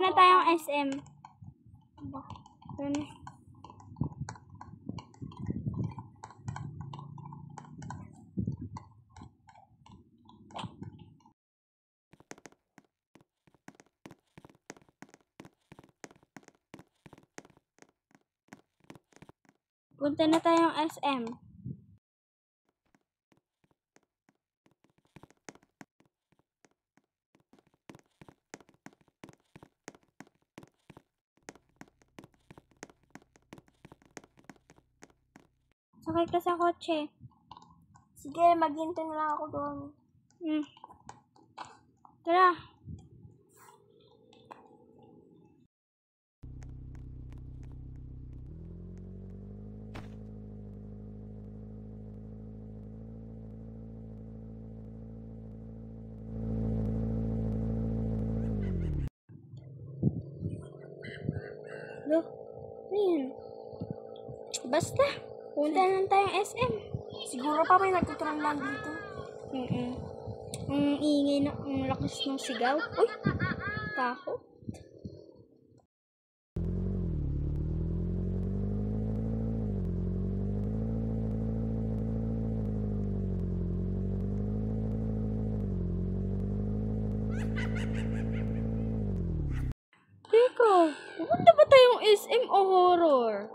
Na tayong SM. Doon. Punta na tayong SM. Sakay ka sa kotse. Sige, maghintay na lang ako doon. Tara. Look. Ayun. Basta. Punta lang tayong SM. Siguro pa may nagtutunan lang dito. Ang ingay na, ang lakas ng sigaw. Uy! Takot. Teka, pupunta ba tayong SM o horror?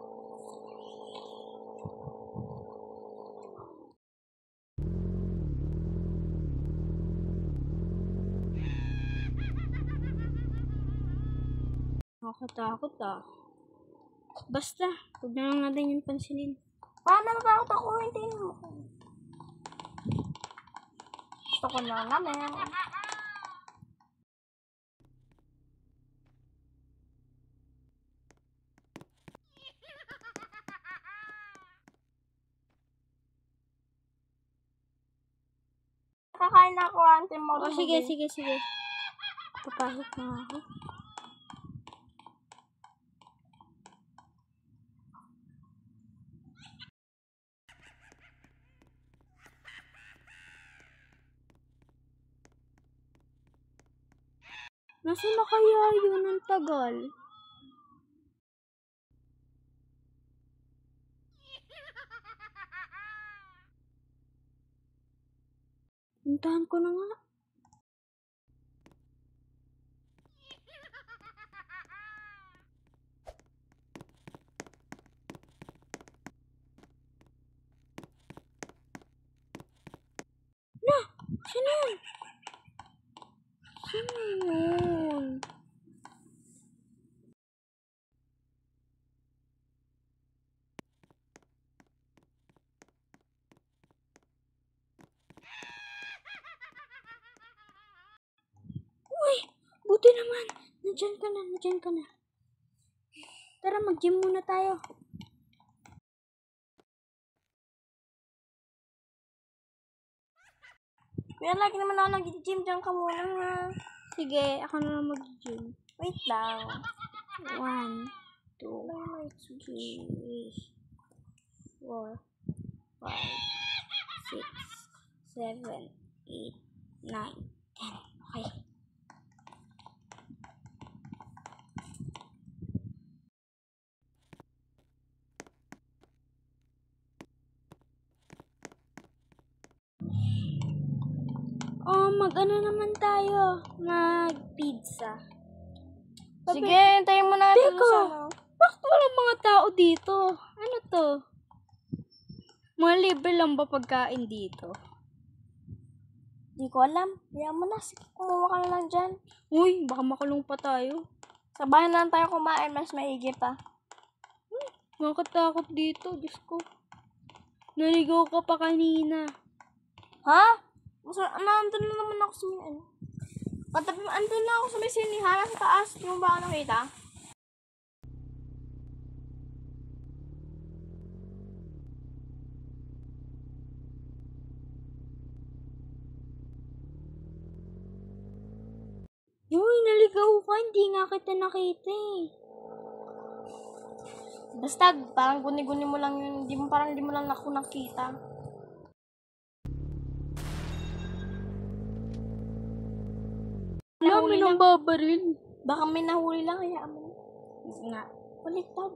Nakakatakot ah. Basta, huwag na lang natin yung pansinin. Paano natakot ako? Hintayin mo. Gusto ko na namin. Kakain na ako, Auntie Mo. Oh, sige. Papahit na ako. Nasaan na kaya yun ang tagal? Puntahan ko na nga. Na! Sino yun? Sino yun? Uy! Buti naman! Nandiyan ka na. Tara, mag-gym muna tayo. Kaya lagi naman ako nag-gym. Diyan ka muna nga. Sige, ako na lang mag-gym. Wait lang. 1, 2, 3, 4, 5, 6, 7, 8, 9, 10. Okay. Oh, mag-ano naman tayo? Mag-pizza. Sige, hintayin mo na natin Teka, sa ano. bakit walang mga tao dito? Ano to? Mga libre lang ba pagkain dito? Hindi ko alam. Kaya mo na. Sige, kumuha ka na lang dyan. Uy, baka makulong pa tayo. Sa bahay na lang tayo kumain. Mas maigi pa. Nakakatakot dito, Diyos ko. Naligaw ka pa kanina. Ha? Andun na naman ako sa may ano. Andun na ako sa may sinihan. Sa taas. Hindi mo ba ako nakita? Uy, naligaw ka. Hindi nga kita nakita eh. Basta, parang guni-guni mo lang yun. Parang hindi mo lang ako nakita. Wala, may nang babaril. Baka may nahuli lang, kaya mo. Nga. Baliktad.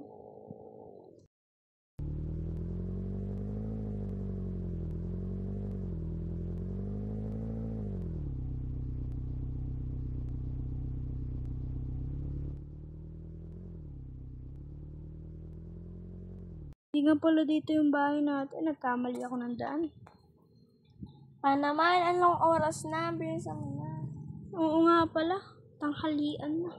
Hindi nga pala dito yung bahay natin. Nagkamali ako ng daan. Naman, anong oras na? Bilisan mo na. Oo nga pala. Tanghalian na.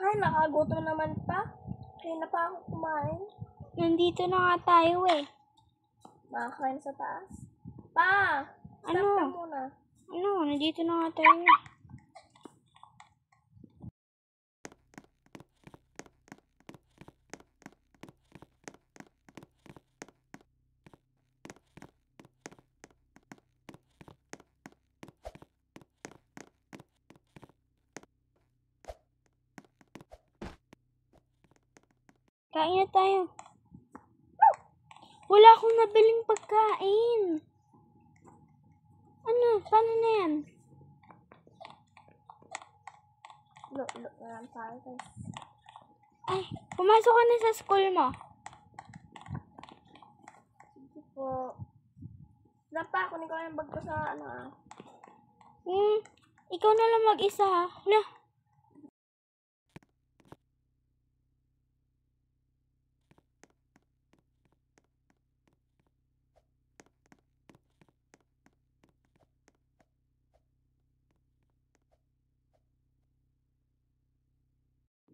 Ay, nakagutom naman pa. Kaya na pa ako kumain. Nandito na nga tayo eh. Makakain sa taas. Pa! Stop Ano? ka muna. Ano? Nandito na nga tayo. Kain na tayo. Wala akong nabiling pagkain. Ano? Paano na yan? Look na lang tayo. Guys. Ay, pumasok ka na sa school mo. Sige po. Napa, kunin ko yung bag ko sa ano ah. Ikaw na lang mag-isa ha. Hala.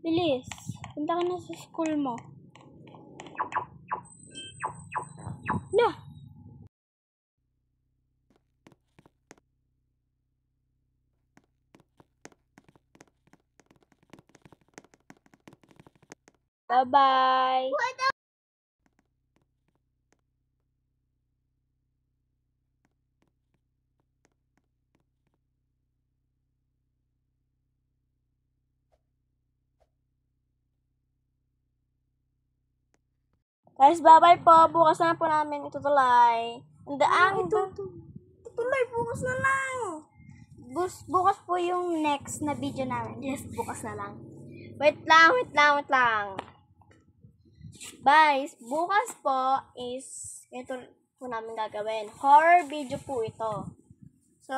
Bilis. Punta ka na sa school mo. Na. Bye-bye. Guys, bye-bye po. Bukas na po namin itutulay. Tutuloy, bukas na lang. Bukas po yung next na video namin. Yes, bukas na lang. Wait lang. Guys, bukas po is, ito po namin gagawin. Horror video po ito. So,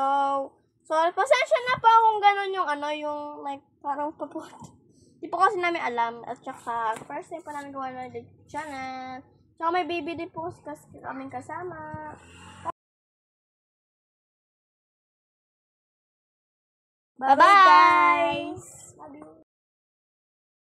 pasensya na po kung gano'n yung yung like, parang paputi. Di po kasi namin alam. At saka, first time po namin gawa na yung channel. Saka may baby din po kasi kaming kasama. Bye-bye, guys. Love you.